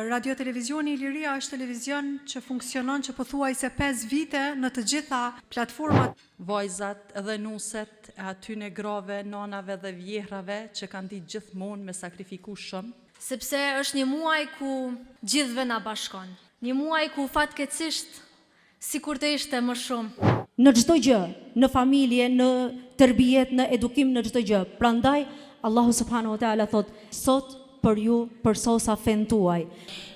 Radio Televizioni Iliria është televizion që funksionon që pothuajse 5 vite në të gjitha platformat. Vajzat dhe nuset e atyne grave, nanave dhe vjehrave që kanë ditë gjithmonë me sakrifiku shumë. Sepse është një muaj ku gjithve na bashkon. Një muaj ku fatkeqësisht sikur të ishte më shumë. Në çdo gjë, në familje, në tërbijet, në edukim, në çdo gjë. Prandaj Allahu subhanahu wa taala thot, sot për ju përsosa fen tuaj.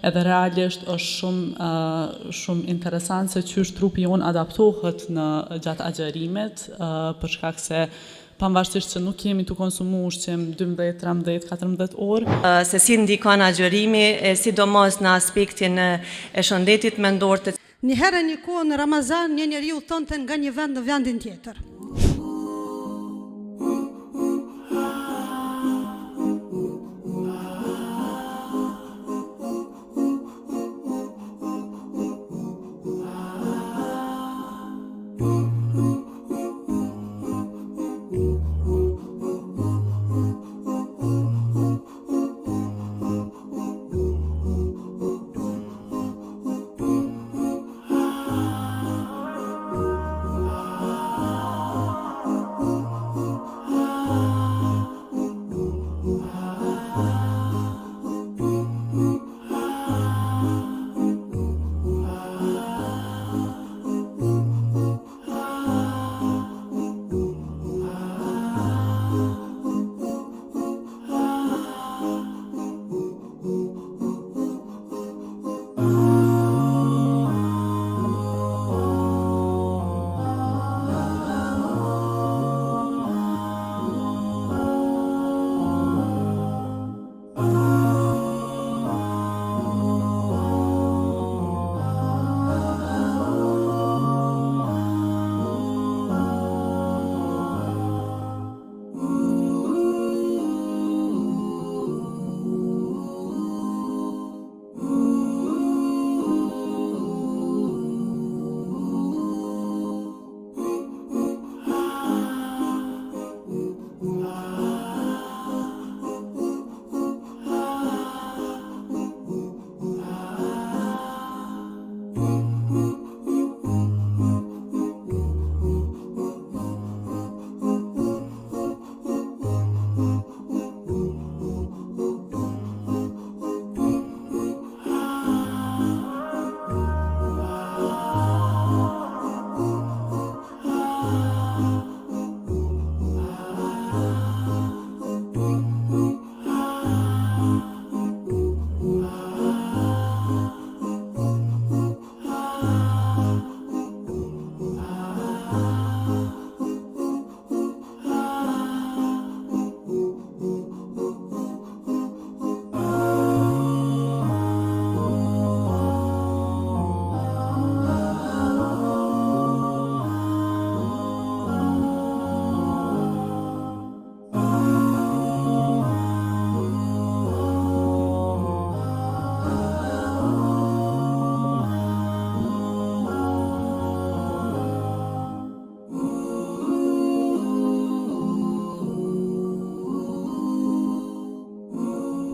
Edhe realisht është shumë interesant se qysh trupi jon adaptohet në gjatë agjërimit, për shkak se pavarësisht që nuk jemi të konsumu ushqim 12, 13, 14 orë. Se si ndikon agjërimi, sidomos në aspektin e shëndetit mendor. Një herë një kohë në Ramazan, një njeriu thonte nga një vend në vendin tjetër.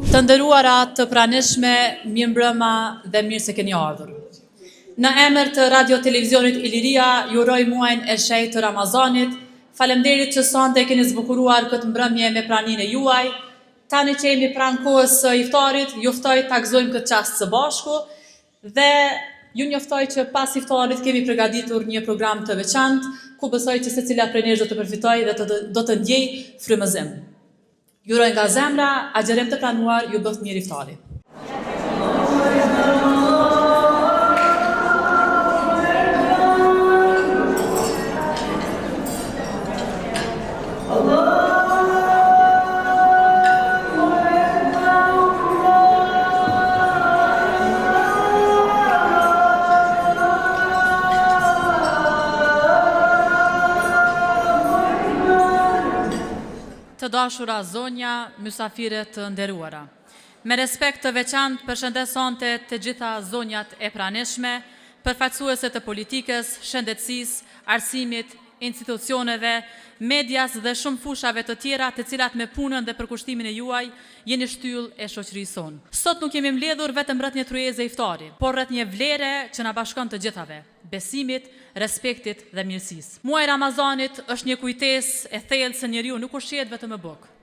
Të nderuara të pranishme, mirëmbrëma dhe mirë se keni ardhur. Në emër të Radio Televizionit Iliria, ju uroj muajin e shenjtë të Ramazanit. Faleminderit që sonte keni zbukuruar këtë mbrëmje me praninë e juaj. Tani që jemi pranë kohës së iftarit, ju ftoj ta gëzojmë këtë çast së bashku dhe ju njoftoj që pas iftarit kemi përgatitur një program të veçantë ku besoj që secila prej nesh do të përfitojë dhe do të ndjejë frymëzim. Ju uroj nga zemra, agjerim të planuar, ju bëft mirë iftari. Të dashura zonja, mysafire të nderuara. Me respekt të veçantë përshëndesonte të gjitha zonjat e pranishme, përfaqësuese të politikës, shëndetësisë, arsimit, institucioneve, medias dhe shumë fushave të tjera të cilat me punën dhe përkushtimin e juaj jeni shtyllë e shoqërisë sonë. Sot nuk jemi mbledhur vetëm rreth një tryeze iftari, por rreth një vlere që na bashkon të gjithave, besimit, respektit dhe mirësisë. Muaji Ramazanit është një kujtesë e thellë se njeriu nuk ushqehet vetëm me bukë,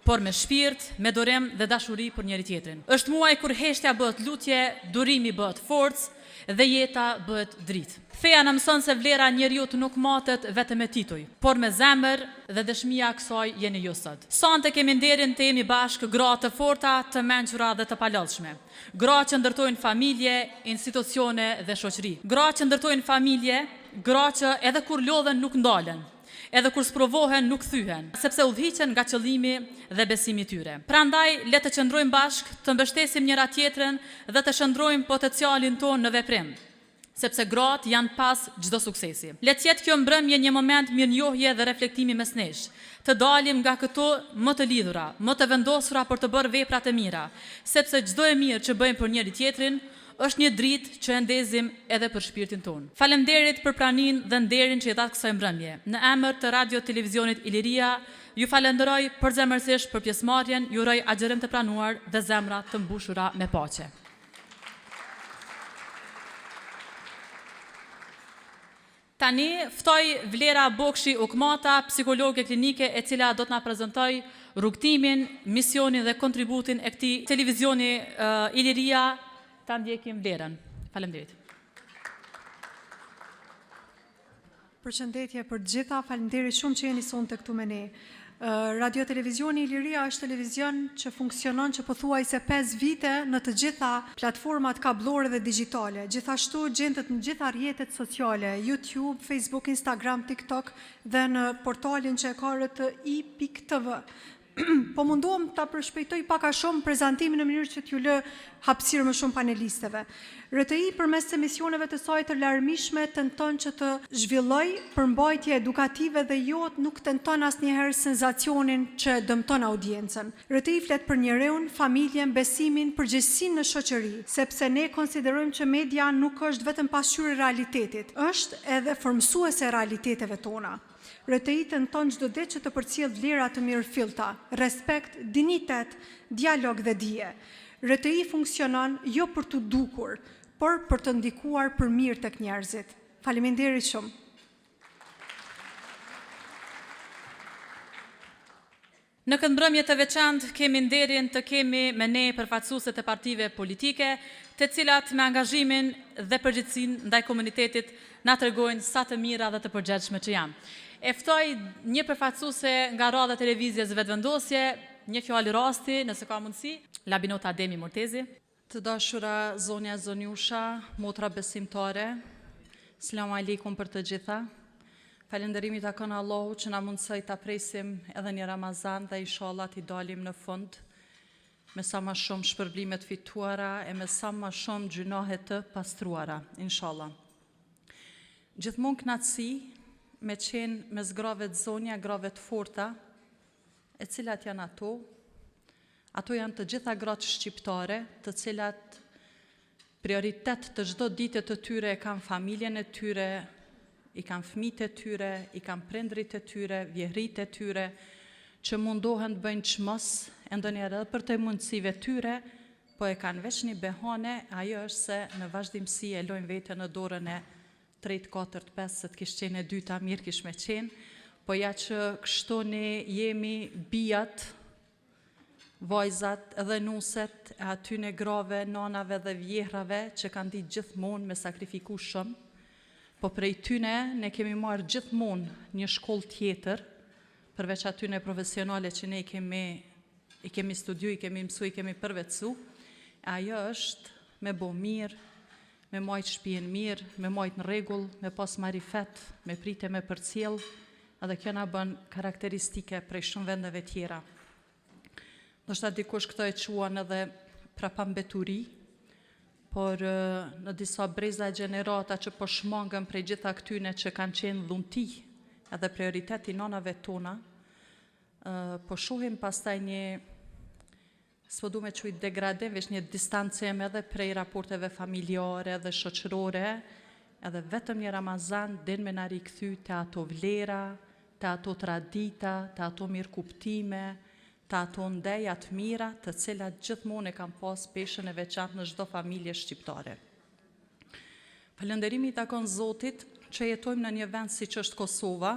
por me shpirt, me durim dhe dashuri për njëri tjetrin. Është muaj kur heshtja bëhet lutje, durimi bëhet forcë dhe jeta bëhet dritë. Feja na mëson se vlera e njeriut nuk matet vetëm me tituj, por me zemër dhe dëshmia kësaj jeni ju sot. Sonte kemi nderin të jemi bashkë gra të forta, të mençura dhe të palodhshme. Gra që ndërtojnë familje, institucione dhe shoqëri. Gra që ndërtojnë familje, gra që edhe kur lodhen nuk ndalen, edhe kur sprovohen nuk thyhen, sepse udhhiqen nga qëllimi dhe besimi i tyre. Prandaj le të qëndrojmë bashkë, të mbështesim njëra tjetrën dhe të shndrojmë potencialin tonë në veprim, sepse gratë janë pas çdo suksesi. Le të jetë kjo mbrëmje një moment mirënjohje dhe reflektimi mes nesh. Të dalim nga këto më të lidhura, më të vendosura për të bërë veprat e mira, sepse çdo e mirë që bëjmë për njëri tjetrin është një dritë që e ndezim edhe për shpirtin tonë. Faleminderit për praninë dhe nderin që i dhat kësaj mbrëmje. Në emër të Radio Televizionit Iliria, ju falenderoj përzemërsisht për pjesëmarrjen, ju uroj agjerim të pranuar dhe zemra të mbushura me paqe. Tani ftoj Vlera Bokshi Ukmata, psikologe klinike e cila do të na prezantoj rrugtimin, misionin dhe kontributin e këtij televizioni Iliria. Ta ndjekim Vlerën. Faleminderit. Përshëndetje për të gjitha, faleminderit shumë që jeni sonte këtu me ne. Radio Televizioni Iliria është televizion që funksionon që pothuajse 5 vite në të gjitha platformat kablore dhe digjitale. Gjithashtu gjendet në gjitha rrjetet sociale, YouTube, Facebook, Instagram, TikTok dhe në portalin që e ka RTI.tv. Po munduam ta përshpejtoj pak a shumë prezantimin në mënyrë që t'ju lë hapësirë më shumë panelisteve. RTI përmes emisioneve të saj të larmishme tenton që të zhvilloj përmbajtje edukative dhe nuk tenton asnjëherë senzacionin që dëmton audiencën. RTI flet për njereun, familjen, besimin, përgjegjësinë në shoqëri, sepse ne konsiderojmë që media nuk është vetëm pasqyrë e realitetit, është edhe formësuese e realiteteve tona. RTI tenton çdo ditë që të përcjell vlera të mirëfillta, respekt, dinitet, dialog dhe dije. RTI funksionon jo për të dukur, por për të ndikuar për mirë tek njerëzit. Faleminderit shumë. Në këtë mbrëmje të veçantë kemi nderin të kemi me ne përfaqësueset e partive politike, të cilat me angazhimin dhe përgjegjësinë ndaj komunitetit na tregojnë sa të mira dhe të përgjegjshme që janë. E ftoj një përfaqësuese nga radha e televizjes vetëvendosje, një fjalë rasti, nëse ka mundësi, Labinota Ademi Mortezi. Të dashura zonja zonjusha, motra besimtare, selam aleikum për të gjitha. Falënderimi takon Allahu që na mundsoi ta presim edhe një Ramazan dhe inshallah t'i dalim në fund me sa më shumë shpërblime të fituara e me sa më shumë gjunohe të pastruara, inshallah. Gjithmonë kënaqësi me qenë mes grave të zonja, grave të forta, e cilat janë ato janë të gjitha gratë shqiptare, të cilat prioritet të çdo dite të tyre e kanë familjen e tyre, i kanë fëmijët e tyre, i kanë prindrit e tyre, vjehrit e tyre, që mundohen të bëjnë çmos, e ndonjëherë edhe për të mundësive tyre, po e kanë veç një behane, ajo është se në vazhdimsi e lojnë veten në dorën e 3, 4, 5, se të kishë qenë e dyta, mirë kish me qenë, po ja që kështu ne jemi bijat, vajzat edhe nuset e atyne grave, nanave dhe vjehrave që kanë ditë gjithmonë me sakrifiku shumë, po prej tyne ne kemi marrë gjithmonë një shkollë tjetër, përveç atyne profesionale që ne i kemi studiu, i kemi mësu, i kemi përvetësu, ajo është me bo mirë, me majtë shpijen mirë, me majtë në regull, me pas marifet, me prite me përcjell, edhe kjo na bën karakteristike prej shumë vendeve tjera. Ndoshta dikush këto e quan edhe prapambeturi, por në disa breza gjenerata që po shmangën prej gjitha këtyne që kanë qenë dhunti edhe prioriteti nanave tona, po shohim pastaj një, s'po du me quajt degradim, veç një distancim edhe prej raporteve familjare dhe shoqërore, edhe vetëm një Ramazan din me na rikthy te ato vlera, te ato tradita, te ato mirëkuptime, te ato ndeja të mira, të cilat gjithmonë e kanë pas peshën e veçantë në çdo familje shqiptare. Falënderimi i takon Zotit që jetojmë në një vend siç është Kosova,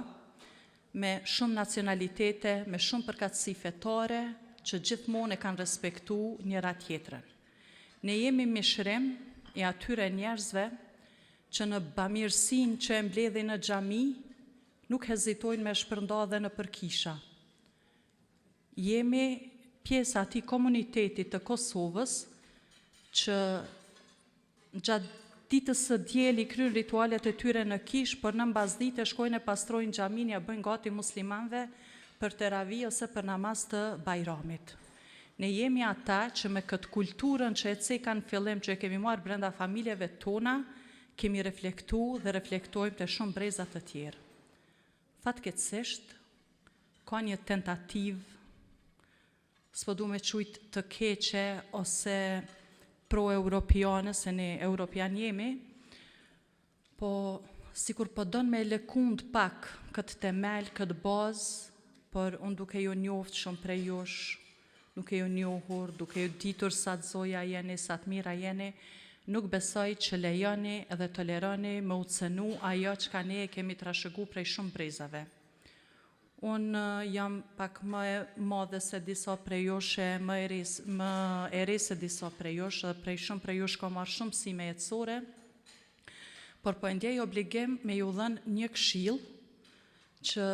me shumë nacionalitete, me shumë përkatësi fetare, që gjithmonë e kanë respektu njëra tjetrën. Ne jemi mishrim e atyre njerëzve që në bamirësin që e mbledhin në xhami, nuk hezitojnë me shpërnda dhe në përkisha. Jemi pjesë ati komunitetit të Kosovës që gjatë ditës së dieli kryjnë ritualet e tyre në kish, për në mbazdite shkojnë e pastrojnë xhamin, ja bëjnë gati muslimanve për teravi ose për namaz të Bajramit. Ne jemi ata që me këtë kulturën që e cekan fillim që e kemi marrë brenda familjeve tona, kemi reflektu dhe reflektojmë të shumë brezat të tjerë. Fatkeqësisht, ka një tentativë, s'po du me qujt të keqe ose pro-europiane, se ne europian jemi, po sikur po don me lëkund pak këtë temel, këtë bazë, por unë duke ju njoft shumë prej jush, duke ju njohur, duke ju ditur sa të zoja jeni, sa të mira jeni, nuk besoj që lejoni edhe toleroni me ucenu ajo që ka ne e kemi trashëgu prej shumë brezave. Unë jam pak më e madhe se disa prej jush, më e re se disa prej jush, dhe prej shumë prej jush ka marrë shumë mësime jetësore, por po e ndjej obligim me ju dhënë një këshill që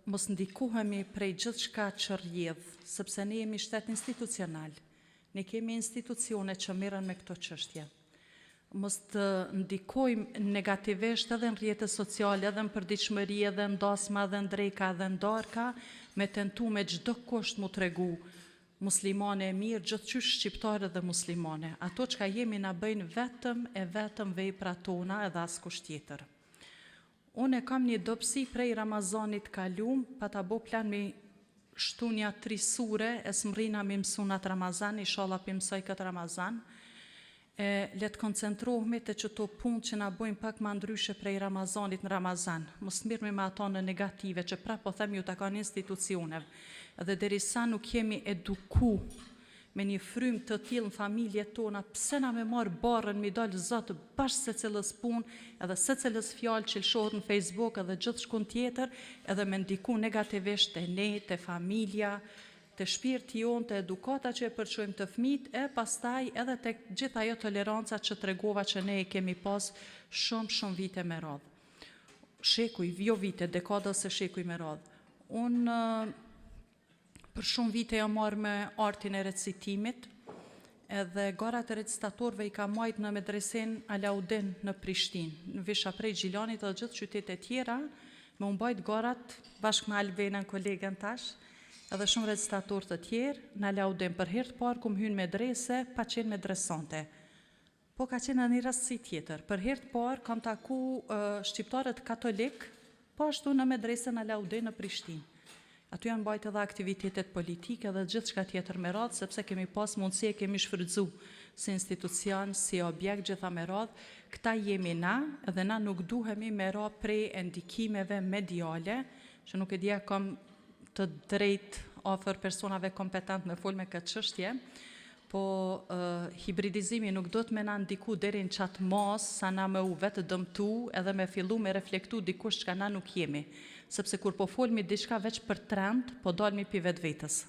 mos ndikohemi prej gjithë shka që rjedh, sepse ne jemi shtet institucional, ne kemi institucione që merren me këto çështje. Mos të ndikojmë negativisht edhe në rrjetet sociale, edhe në përditshmëri, edhe në dasma, edhe në dreka, edhe në darka, me tentu me çdo kusht mu tregu muslimane e mirë, gjithçysh shqiptare dhe muslimane. Ato çka jemi na bëjnë vetëm veprat tona edhe askush tjetër. Unë e kam një dobësi prej Ramazanit kalum, pa ta bo plan me shtunja 3 sure, e s'mrina me mësunat Ramazan, inshallah pi mësoj këtë Ramazan. Le të koncentrohemi të që to punë që na bojnë pak ma ndryshe prej Ramazanit në Ramazan. Mos mirëmi me ato në negative, që pra po them ju të kanë institucionev. Edhe derisa nuk jemi eduku me një frym të tillë në familje tona, pse na me marë barën mi dalë zotë bashkë se cilës punë, edhe se cilës fjalë që lëshohet në Facebook edhe gjithë shkun tjetër, edhe me ndiku negativisht të ne, të familja, të shpirti jonë, të edukata që e përçojmë të fëmijët, e pastaj edhe të gjitha ajo toleranca që tregova që ne e kemi pas shumë vite me radhë. Shekuj, jo vite, dekada ose shekuj me radhë. Unë për shumë vite jam marrë me artin e recitimit, edhe garat e recitatorëve i ka majt në medresen Alaudin në Prishtinë, në Visha prej Gjilanit dhe gjithë qytetet tjera, me umbajt garat bashkë me Albenën, kolegen tash, edhe shumë recitatorë të tjerë, në Alaudin për herë të parë kum hynë medrese, pa qenë medresante. Po ka qenë në një rastësi tjetër. Për herë të parë kam taku shqiptarët katolik, po ashtu në medresen Alaudin në Prishtinë. Aty janë bajt edhe aktivitetet politike dhe gjithë shka tjetër me radhë, sepse kemi pas mundësi e kemi shfrytzu si institucion, si objekt gjitha me radhë. Këta jemi na, edhe na nuk duhemi me radhë prej ndikimeve mediale, që nuk e dija kam të drejt ofër personave kompetent me fol me këtë çështje, po hibridizimi nuk do të me na ndiku deri në qatë mas, sa na me u vetë dëmtu edhe me fillu me reflektu dikush që na nuk jemi. Sepse kur po folmi diçka veç për trend, po dalmi pi vetë vetës.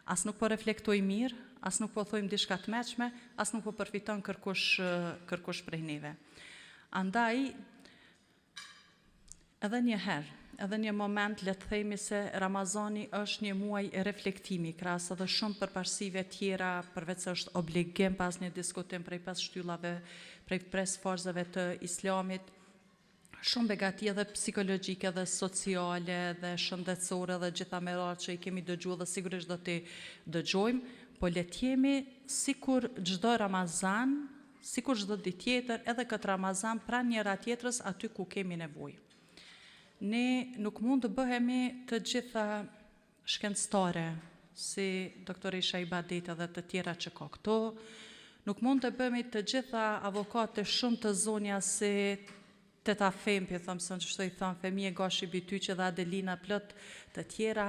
As nuk po reflektoj mirë, as nuk po thojmë diçka të meqme, as nuk po përfiton kërkush prej neve. Andaj, edhe një herë, edhe një moment le të themi se Ramazani është një muaj e reflektimi, krahas edhe shumë përparësive tjera, përveç se është obligim pas një diskutim prej 5 shtyllave, prej 5 farzave të Islamit, shumë begati edhe psikologjike dhe sociale dhe shëndetësore dhe gjitha me radhë që i kemi dëgjuar dhe sigurisht do t'i dëgjojmë, po le t'jemi sikur çdo Ramazan, sikur çdo ditë tjetër, edhe këtë Ramazan pranë njëra tjetrës aty ku kemi nevojë. Ne nuk mund të bëhemi të gjitha shkencëtare, si doktoresha Ibadeta dhe të tjera që ka këto, nuk mund të bëhemi të gjitha avokate shumë të zonja si të ta fempi, thëmësën që shto i thëmë, Femije Gashi Bityqe dhe Adelina plot të tjera.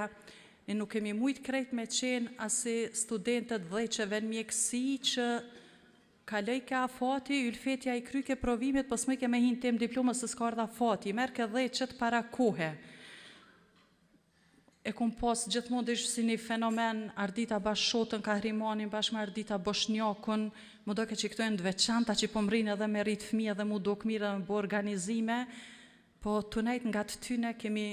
Ne nuk kemi mujtë krejt me qenë asi studentët dheqeve në mjekësi që kaloj ka fati, ylfetja i kryke provimit, pës më ke me hinë tem diplomës së s'kardha fati, merë ke dheqet para kohe. E kum pas gjithmonë dhe ishë si një fenomen, Ardita Bashotën, Kahrimanin, bashkë me Ardita Boshnjakun, më do ke që këto e në dveçanta që po mrinë edhe me rritë fëmijë edhe mu do këmire në bo organizime, po të nejtë nga të tyne kemi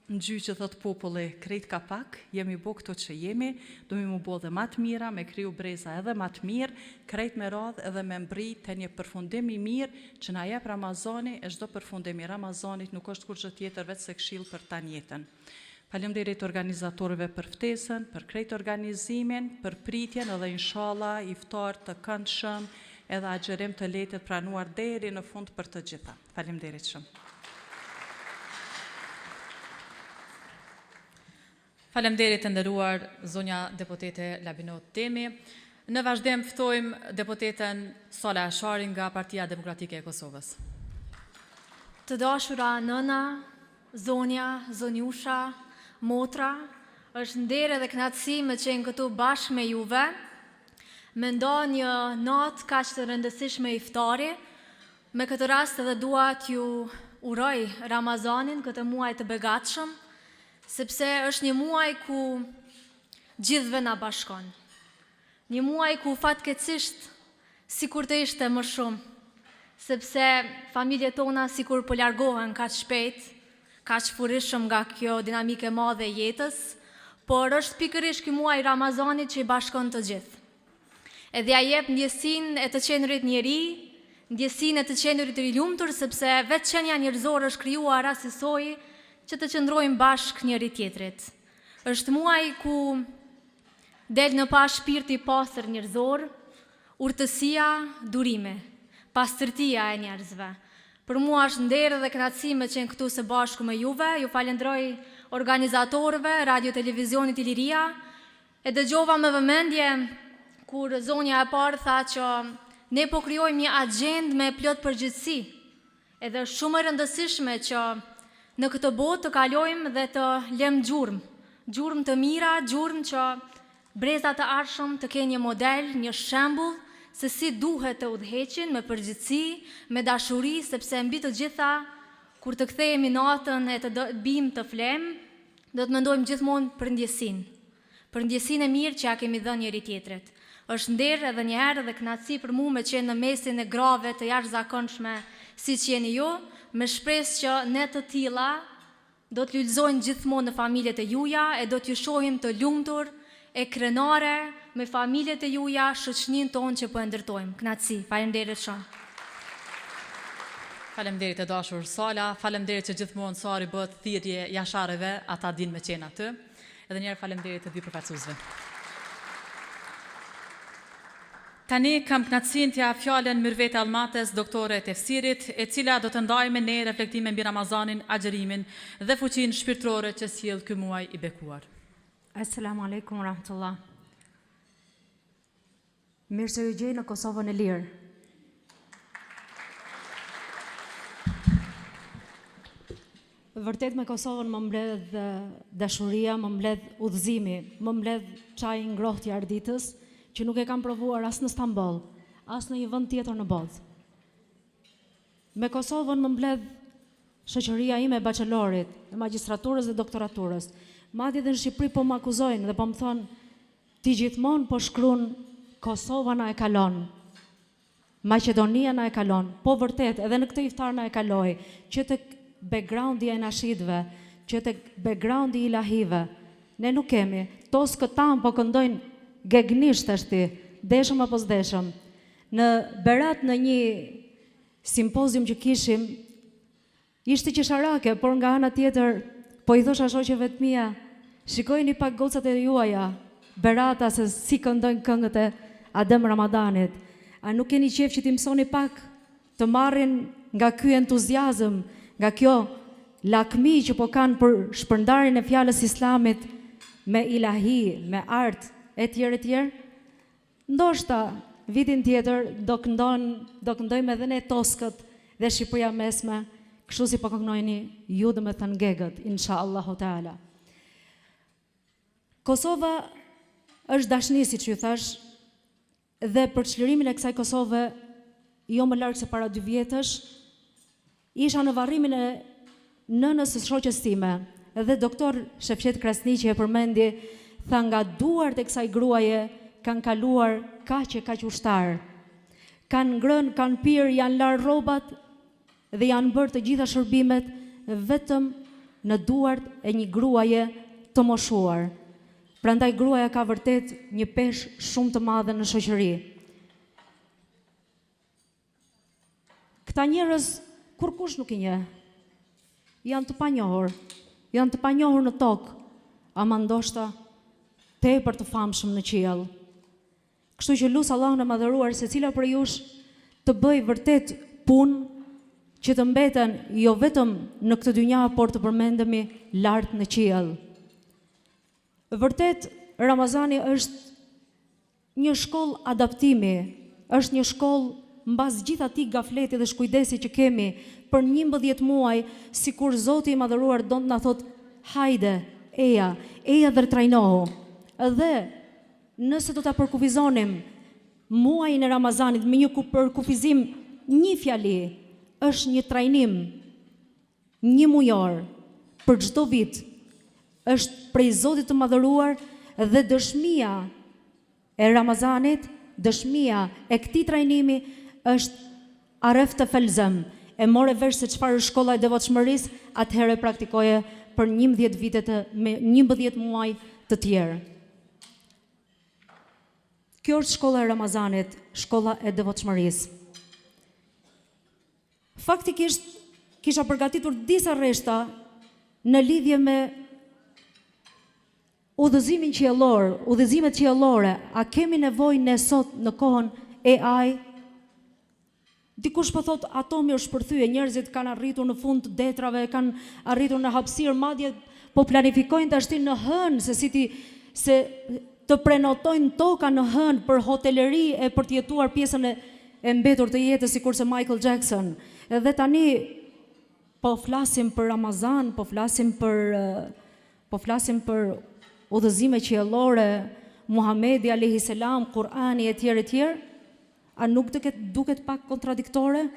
në gjyë që thëtë populli, krejt ka pak, jemi bo këto që jemi, do mi mu bo dhe matë mira, me kriju breza edhe matë mirë, krejt me radhë edhe me mbri të një përfundim i mirë që na jep Ramazani, e çdo përfundim i Ramazanit nuk është kur gjë tjetër vetë se këshill për ta njëtën. Faleminderit organizatorëve për ftesën, për krejt organizimin, për pritjen edhe inshallah iftar të këndshëm edhe agjerim të letet pranuar deri në fund për të gjitha. Faleminderit shumë. Faleminderit të nderuar zonja deputete Labinot Temi. Në vazhdim ftojmë deputeten Sala Ashari nga Partia Demokratike e Kosovës. Të dashura nëna, zonja, zonjusha, motra, është ndere dhe knatësi me qenë këtu bashkë me juve, me ndo një natë kaq të rëndësishme iftari, me këtë rast edhe dua t'ju uroj Ramazanin, këtë muaj të begatshëm, sepse është një muaj ku gjithve na bashkon. Një muaj ku fatkeqësisht sikur të ishte më shumë, sepse familjet tona sikur po largohen kaq shpejt, kaq furishëm nga kjo dinamike madhe e jetës, por është pikërisht ky muaj Ramazanit që i bashkon të gjithë. Edhe ja jep ndjesinë e të qenurit njeri, ndjesinë e të qenurit i lumtur, sepse vetë qenia njerëzore është krijuar asisoj që të qëndrojmë bashkë njëri tjetrit. Është muaj ku del në pa shpirti i pastër njerëzor, urtësia, durime, pastërtia e njerëzve. Për mua është nder dhe kënaqësi me qenë këtu së bashku me juve. Ju falenderoj organizatorëve, Radio Televizionit Iliria. E dëgjova me vëmendje kur zonja e parë tha që ne po krijojmë një agjendë me plot përgjegjësi. Edhe është shumë e rëndësishme që në këtë botë të kalojmë dhe të lëmë gjurmë të mira, gjurmë që brezat të ardhshëm të kenë një model, një shembull se si duhet të udhëheqin me përgjithësi, me dashuri, sepse mbi të gjitha, kur të kthehemi natën e të bim të flem, do të mendojmë gjithmonë për ndjesinë e mirë që ja kemi dhënë njëri tjetrit. Është nder edhe një herë dhe kënaqësi për mua me qenë në mesin e grave të jashtëzakonshme siç jeni ju, me shpresë që ne të tilla do të lulëzojnë gjithmonë në familjet e juaja e do t'ju shohim të lumtur, e krenare me familjet e juaja, shoqëninë tonë që po e ndërtojmë. Kënaqësi, faleminderit shumë. Faleminderit e dashur Sala, faleminderit që gjithmonë Sari bëhet thirrje jasharëve, ata dinë me qenë aty. Edhe njerë faleminderit të dy përfaqësuesve. Tani kam kënaqësinë t'ja fjalën Myrvete Allmates, doktore e tefsirit, e cila do të ndajë me ne reflektime mbi Ramazanin, agjërimin dhe fuqinë shpirtërore që sjell ky muaj i bekuar. Assalamu alaikum wa rahmatullah. Mirë se ju gjej në Kosovën e lirë. Vërtet me Kosovën më mbledh dashuria, më mbledh udhëzimi, më mbledh çaji i ngrohtë i Arditës, që nuk e kam provuar as në Stamboll, as në një vend tjetër në botë. Me Kosovën më mbledh shoqëria ime e bachelorit, e magjistraturës dhe doktoraturës. Madje edhe në Shqipëri po më akuzojnë dhe po më thonë, ti gjithmonë po shkruan Kosova na e kalon, Maqedonia na e kalon. Po vërtet, edhe në këtë iftar na e kaloi, që tek backgroundi e nashidve, që tek backgroundi i ilahive, ne nuk kemi. Tos këtam po këndojnë gegnisht ashti, deshëm apo s'deshëm. Në Berat në një simpozium që kishim, ishte qesharake, por nga ana tjetër, po i thosha shoqeve të mia, shikojini pak gocat e juaja, Berata se si këndojnë këngët e Adem Ramadanit. A nuk keni qef që t'i mësoni pak të marrin nga ky entuziazëm, nga kjo lakmi që po kanë për shpërndarjen e fjalës Islamit me ilahi, me art e tjerë? Ndoshta vitin tjetër do këndojmë edhe ne Toskët dhe Shqipëria Mesme Kështu si po këngojni ju dhe me thënë gegët, insha Allahu Teala. Kosova është dashni, si që ju thash, dhe për çlirimin e kësaj Kosove, jo më larg se para 2 vjetësh, isha në varrimin e nënës së shoqes time, dhe doktor Shefqet Krasni që e përmendi, tha nga duart e kësaj gruaje kanë kaluar kaq ushtar. Kanë ngrënë, kanë pirë, janë larë rrobat dhe janë bërë të gjitha shërbimet vetëm në duart e një gruaje të moshuar. Prandaj gruaja ka vërtet një peshë shumë të madhe në shoqëri. Këta njerëz kur kush nuk i njeh. Janë të panjohur. Janë të panjohur në tokë, ama ndoshta tepër të famshëm në qiell. Kështu që lut Allahun e madhëruar secila prej jush të bëj vërtet punë që të mbeten jo vetëm në këtë dynja, por të përmendemi lart në qiell. Vërtet, Ramazani është një shkollë adaptimi, është një shkollë mbas gjithë atij gafleti dhe shkujdesi që kemi për 11 muaj, sikur Zoti i madhëruar do të na thotë, hajde, eja dhe trajnohu. Dhe nëse do ta përkufizonim muajin e Ramazanit me një përkufizim, një fjali, është një trajnim, një mujor për çdo vit, është prej Zotit të madhëruar dhe dëshmia e Ramazanit, dëshmia e këtij trajnimi është arref të felzëm. E more vesh se çfarë është shkolla e devotshmërisë, atëherë e praktikoje për 11 vite me 11 muaj të tjerë. Kjo është shkolla e Ramazanit, shkolla e devotshmërisë. Faktikisht kisha përgatitur disa rreshta në lidhje me udhëzimin qiellor, udhëzimet qiellore. A kemi nevojë ne sot në kohën AI? Dikush po thot atomi është shpërthye, njerëzit kanë arritur në fund të detrave, kanë arritur në hapësirë, madje po planifikojnë tashti në hënë se të prenotojnë toka në hënë për hoteleri e për të jetuar pjesën e mbetur të jetës, sikurse Michael Jackson. Edhe tani po flasim për Ramazan, po flasim për udhëzime qiellore, Muhamedi alayhis salam, Kur'ani etj. A nuk duket pak kontradiktore?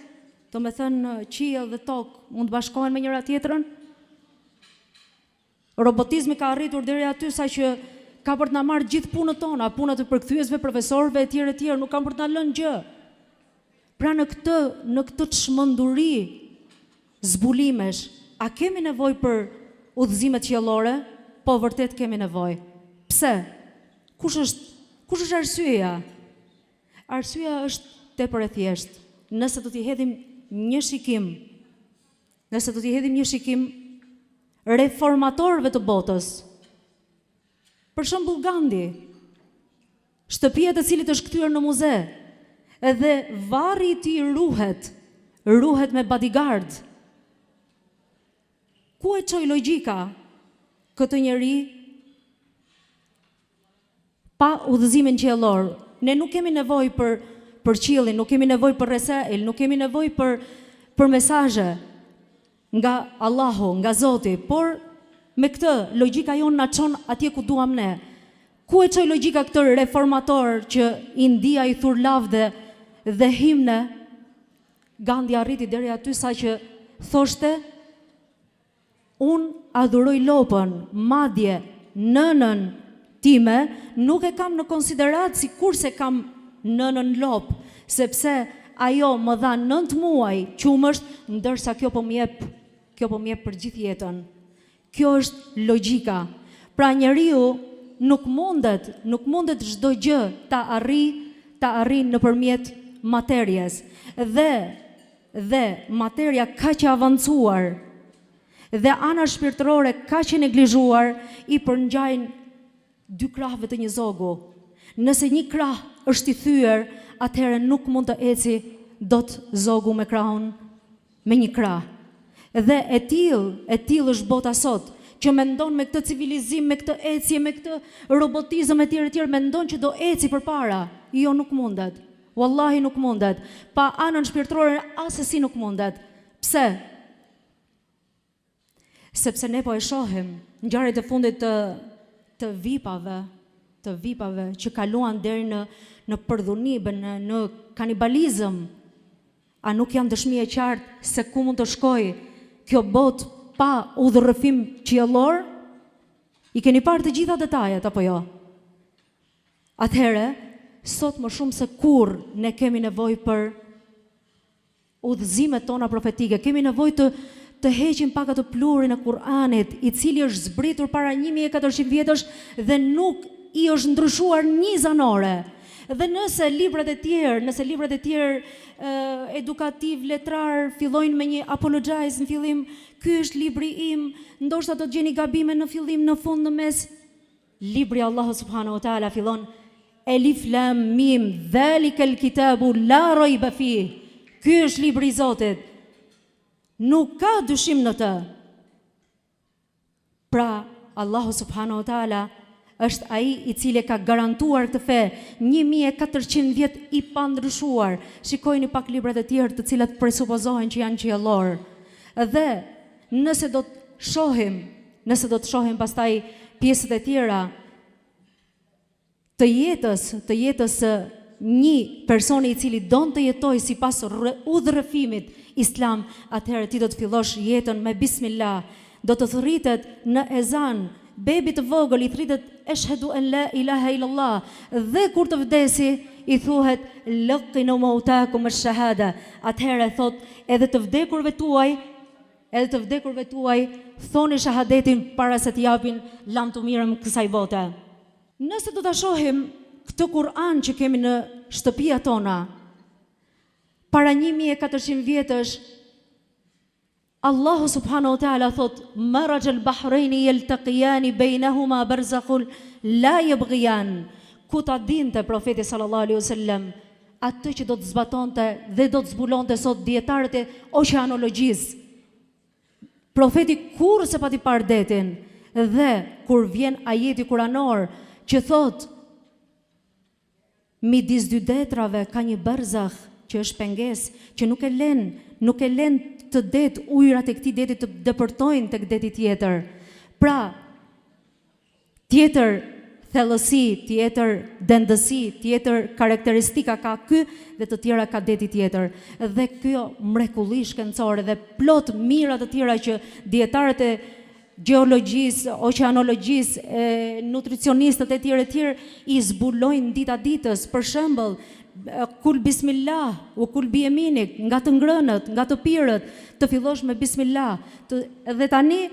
Do me thënë qiell dhe tokë mund të bashkohen me njëra tjetrën? Robotizmi ka arritur deri aty sa që ka për të na marrë gjithë punët tona, punët e përkthyesve, profesorëve etj. Nuk kanë për të na lënë gjë. Pra në këtë çmenduri zbulimesh, a kemi nevojë për udhëzime qiellore? Po vërtet kemi nevojë. Pse? Kush është arsyeja? Arsyeja është tepër e thjeshtë. Nëse do t'i hedhim një shikim, reformatorëve të botës, për shembull Gandhi, shtëpia e cilit është kthyer në muze, edhe varri i tij ruhet me bodyguard. Ku e çoi logjika këtë njeri pa udhëzimin qiellor? Ne nuk kemi nevojë për qiellin, nuk kemi nevojë për resail, nuk kemi nevojë për mesazhe nga Allahu, nga Zoti, por me këtë logjika jonë na çon atje ku duam ne. Ku e çoi logjika këtë reformator që i ndia i thur lavde dhe himne? Gandhi arriti deri aty sa që thoshte, unë adhuroj lopën, madje nënën time nuk e kam në konsiderat si kur se kam nënën lopë, sepse ajo më dha 9 muaj qumësht, ndërsa kjo po më jep për gjithë jetën. Kjo është logjika. Pra njeriu nuk mundet çdo gjë ta arri nëpërmjet materjes. Dhe materja kaq e avancuar dhe ana shpirtërore kaq e neglizhuar i përngjajnë 2 krahëve të një zogu. Nëse një krah është i thyer, atëherë nuk mund të eci dot zogu me krahun me një krah. Dhe e tillë është bota sot, që mendon me këtë civilizim, me këtë ecje, me këtë robotizëm etj, mendon që do eci përpara. Jo, nuk mundet. Wallahi nuk mundet. Pa anën shpirtërore asesi nuk mundet. Pse? Sepse ne po e shohim ngjarjet e fundit të vipave që kaluan deri në përdhunime, në kanibalizëm. A nuk janë dëshmi e qartë se ku mund të shkojë kjo botë pa udhërrëfim qiellor? I keni parë të gjitha detajet apo jo? Atëherë, sot më shumë se kur ne kemi nevojë për udhëzimet tona profetike, kemi nevojë të heqim pak atë plurin e Kur'anit, i cili është zbritur para 1400 vjetësh dhe nuk i është ndryshuar një zanore. Dhe nëse librat e tjerë edukativ, letrar, fillojnë me një apologize në fillim, ky është libri im, ndoshta do të gjeni gabime në fillim, në fund, në mes. Libri Allahu subhanahu wa taala fillon Elif Lam Mim, dhalikal kitabu la rayba fih. Ky është libri i Zotit. Nuk ka dyshim në të. Pra, Allahu subhanahu wa taala është ai i cili ka garantuar këtë fe 1400 vjet i pandryshuar. Shikojini pak librat e tjerë të cilat presupozohen që janë qiellor. Dhe nëse do të shohim pastaj pjesët e tjera të jetës një personi i cili don të jetoj sipas udhërrëfimit islam, atëherë ti do të fillosh jetën me bismillah, do të thritet në ezan, bebi të vogël i thritet eshhedu an la ilaha illallah, dhe kur të vdesi i thuhet laqinu mautakum ash-shahada. Atëherë thot edhe të vdekurve tuaj thoni shahadetin para se të japin lam të mirëm kësaj bote. Nëse do ta shohim këtë Kur'an që kemi në shtëpia tona, para 1400 vjetësh, Allahu subhanahu wa ta'ala thot, maraj al-bahrejni yaltaqiyani bejnahuma barzakhun la yabghiyan. Ku ta dinte profeti sallallahu alaihi wasallam atë që do të zbatonte dhe do të zbulonte sot dietarët e oqeanologjisë. Profeti kurrë se pati parë detin, dhe kur vjen ajeti kuranor që thot midis dy detrave ka një barzakh që është pengesë, që nuk e lën të det ujërat e këtij deti të depërtojnë tek deti tjetër. Pra, tjetër thellësi, tjetër dendësi, tjetër karakteristika ka ky dhe të tjera ka deti tjetër. Dhe kjo mrekulli shkencore dhe plot mira të tjera që dietarët e gjeologjisë, oqeanologjisë, nutricionistët e tjerë i zbulojnë dita ditës. Për shembull, kul bismillah, u kul bi yeminik, nga të ngrënët, nga të pirët, të fillosh me bismillah. Dhe tani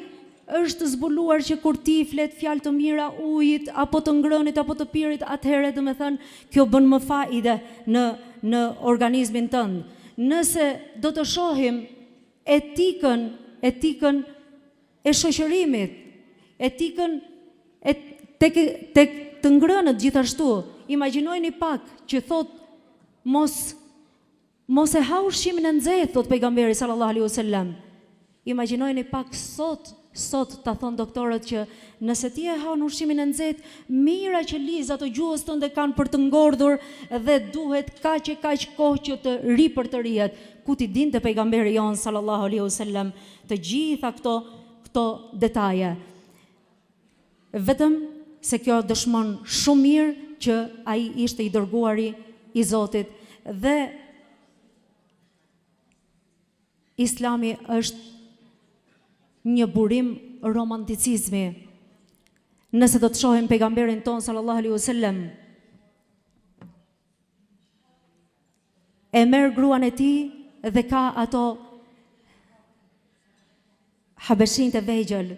është zbuluar që kur ti flet fjalë të mira ujit, apo të ngrënit, apo të pirit, atëherë do të thënë kjo bën më faide në organizmin tënd. Nëse do të shohim etikën e shoqërimit, etikën tek të ngrënët gjithashtu, imagjinojeni pak që thot mos e ha ushqimin e nxehtë, thot pejgamberi sallallahu alaihi wasallam. Imagjinojeni pak sot ta thon doktorët që nëse ti e han ushqimin e nxehtë, mira që lizat të gjuhës tënde kanë për të ngordhur dhe duhet kaq kohë që të ripërtërihet. Ku ti dinte pejgamberi jon sallallahu alaihi wasallam të gjitha këto detaje. Vetëm se kjo dëshmon shumë mirë që ai ishte i dërguari i Zotit, dhe Islami është një burim romanticizmi. Nëse do të shohim pejgamberin ton sallallahu alaihi wasallam, e merr gruan e tij dhe ka ato habeshin të vegjël,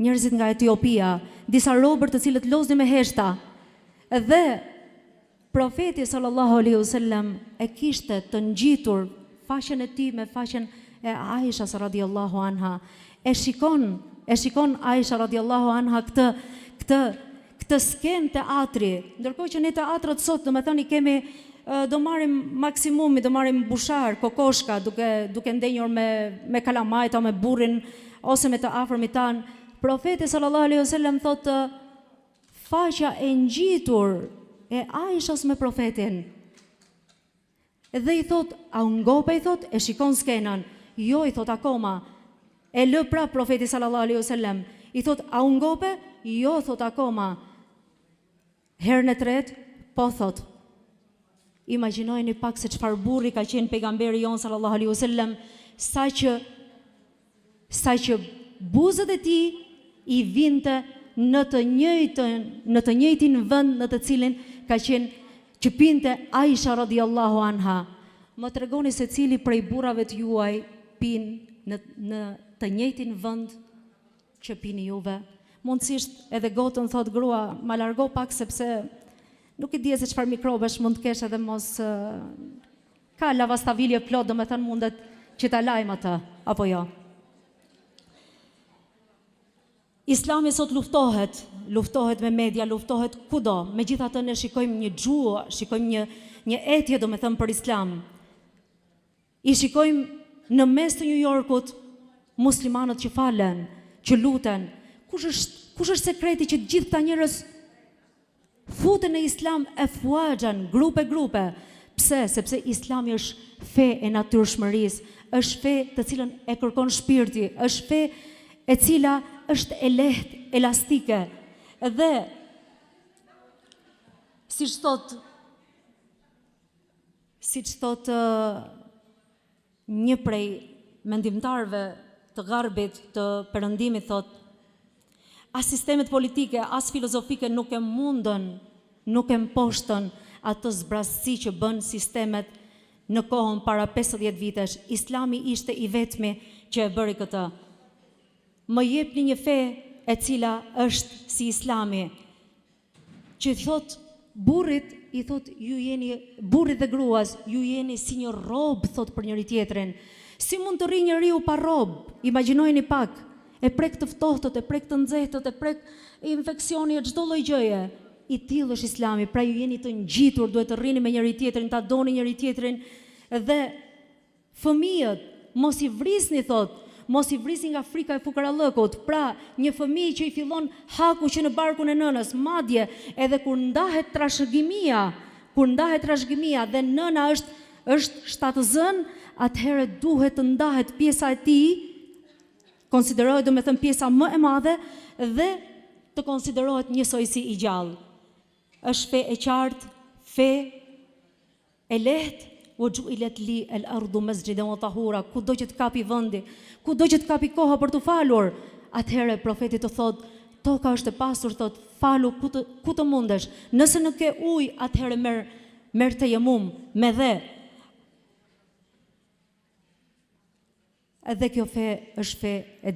njerëzit nga Etiopia, disa robër të cilët loznin me heshta. Dhe profeti sallallahu alaihi wasallam e kishte të ngjitur faqen e tij me faqen e Aishas radhiyallahu anha. E shikon Aisha radhiyallahu anha këtë skenë teatri, ndërkohë që ne teatrat sot, domethënë kemi do marrim maksimumi, do marrim bushar, kokoshka, duke ndenjur me kalamajta, me burrin ose me të afërmit tan. Profeti sallallahu alaihi wasallam thotë faqja e ngjitur e Aishas me profetin. Dhe i thot, a u ngope, i thot, e shikon skenën. Jo, i thot akoma. E lë pra profeti sallallahu alaihi wasallam, i thot, a u ngope? Jo, thot akoma. Herën e tretë, po thot. Imagjinojeni pak se çfarë burri ka qenë pejgamberi jon sallallahu alaihi wasallam, sa që buzët e tij i vinte në të njëjtin vend në të cilin ka qenë që pinte Aisha radhiyallahu anha. Më tregoni se cili prej burrave të juaj pinë në të njëjtin vend që pini juve. Mundësisht edhe gotën thot grua, ma largo pak sepse nuk i di se çfarë mikrobesh mund të kesh edhe mos ka lavastavilje plot, domethënë mundet që ta lajm atë apo jo. Islami sot luftohet me media, luftohet kudo. Megjithatë ne shikojmë një xhuo, shikojmë një etje domethënë për Islam. I shikojmë në mes të New Yorkut muslimanët që falen, që luten. Kush është sekreti që gjithë këta njerëz futen në Islam afwajan, grupe. Pse? Sepse Islami është fe e natyrshmërisë, është fe të cilën e kërkon shpirti, është fe e cila është e lehtë, elastike. Dhe siç thot një prej mendimtarëve të Garbit, të Perëndimit, thot, as sistemet politike, as filozofike nuk e mundën, nuk e mposhtën atë zbrasësi që bën sistemet në kohën para 50 vitesh. Islami ishte i vetmi që e bëri këtë. Më jepni një fe e cila është si Islami, që thot burrit, i thot ju jeni burrit dhe gruas, ju jeni si një rob, thot për njëri tjetrin. Si mund të rri njeriu pa rob? Imagjinojeni pak, e prek të ftohtët, e prek të nxehtët, e prek infeksioni, e çdo lloj gjëje. I tillë është Islami, pra ju jeni të ngjitur, duhet të rrini me njëri tjetrin, ta doni njëri tjetrin, dhe fëmijët mos i vrisni, thot, mos i vrisni nga frika e fukarallëkut. Pra, një fëmijë që i fillon haku që në barkun e nënës, madje edhe kur ndahet trashëgimia dhe nëna është shtatëzën, atëherë duhet të ndahet pjesa e tij, konsiderohet domethënë pjesa më e madhe dhe të konsiderohet njësoj si i gjallë. Është fe e qartë, fe e lehtë, o gjuilet li el ardu mesgjide o tahura, kudo që të kapi vëndi, kudo që të kapi koha për të falur, atëherë profeti të thot, toka është e pasur, thot, falu ku të mundesh, nëse nuk ke ujë, atëherë merr tejemum, me dhe. Edhe kjo fe është fe e